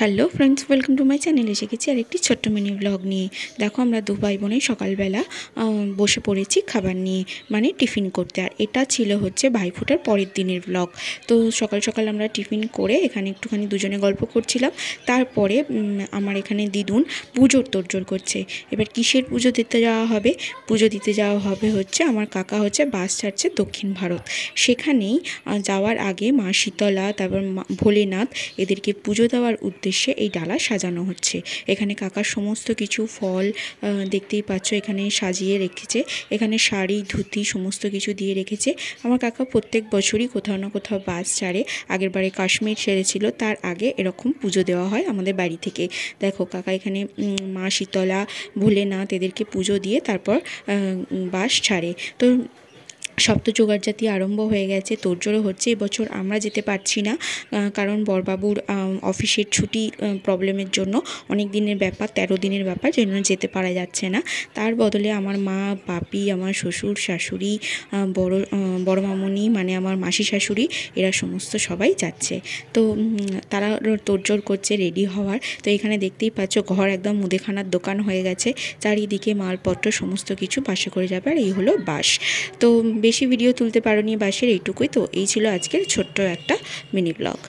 Hello friends, welcome to my channel. এসে গেছি আর একটি ছোট্ট মিনি ব্লগ নিয়ে। দেখো, আমরা দু ভাই বোনে সকালবেলা বসে পড়েছি খাবার নিয়ে, মানে টিফিন করতে। আর এটা ছিল হচ্ছে ভাইফোঁটার পরের দিনের ব্লগ। তো সকাল সকাল আমরা টিফিন করে এখানে একটুখানি দুজনে গল্প করছিলাম। তারপরে আমার এখানে দিদুন পুজোর তোড়জোড় করছে। এবার কিসের পুজো দিতে যাওয়া হবে? পুজো দিতে যাওয়া হবে হচ্ছে, আমার কাকা হচ্ছে বাস ছাড়ছে দক্ষিণ ভারত। সেখানেই যাওয়ার আগে মা শীতলা, তারপর ভোলেনাথ, এদেরকে পুজো দেওয়ার উদ্দেশ্যে এই ডালা সাজানো হচ্ছে। এখানে কাকার সমস্ত কিছু ফল দেখতেই পাচ্ছ এখানে সাজিয়ে রেখেছে। এখানে শাড়ি, ধুতি সমস্ত কিছু দিয়ে রেখেছে। আমার কাকা প্রত্যেক বছরই কোথাও না কোথাও বাস ছাড়ে। আগের বারে কাশ্মীর ছেড়েছিল, তার আগে এরকম পুজো দেওয়া হয় আমাদের বাড়ি থেকে। দেখো, কাকা এখানে মা শীতলা, ভোলেনাথ এদেরকে পুজো দিয়ে তারপর বাস ছাড়ে। তো সব তো জোগাড়জাতি আরম্ভ হয়ে গেছে, তোড়জোড়ও হচ্ছে। এবছর আমরা যেতে পারছি না, কারণ বড়বাবুর অফিসের ছুটি প্রবলেমের জন্য অনেক দিনের ব্যাপার, 13 দিনের ব্যাপার, যেন যেতে পারা যাচ্ছে না। তার বদলে আমার মা, বাপি, আমার শ্বশুর শাশুড়ি, বড় মামুনি মানে আমার মাসি শাশুড়ি, এরা সমস্ত সবাই যাচ্ছে। তো তারা তোড়জোড় করছে রেডি হওয়ার। তো এখানে দেখতেই পাচ্ছ ঘর একদম মুদিখানার দোকান হয়ে গেছে। চারিদিকে মালপত্র সমস্ত কিছু বাসে করে যাবে। আর এই হলো বাস। তো বেশি ভিডিও তুলতে পারোনি বাসের, এইটুকুই। তো এই ছিল আজকের ছোট্ট একটা মিনি ব্লগ।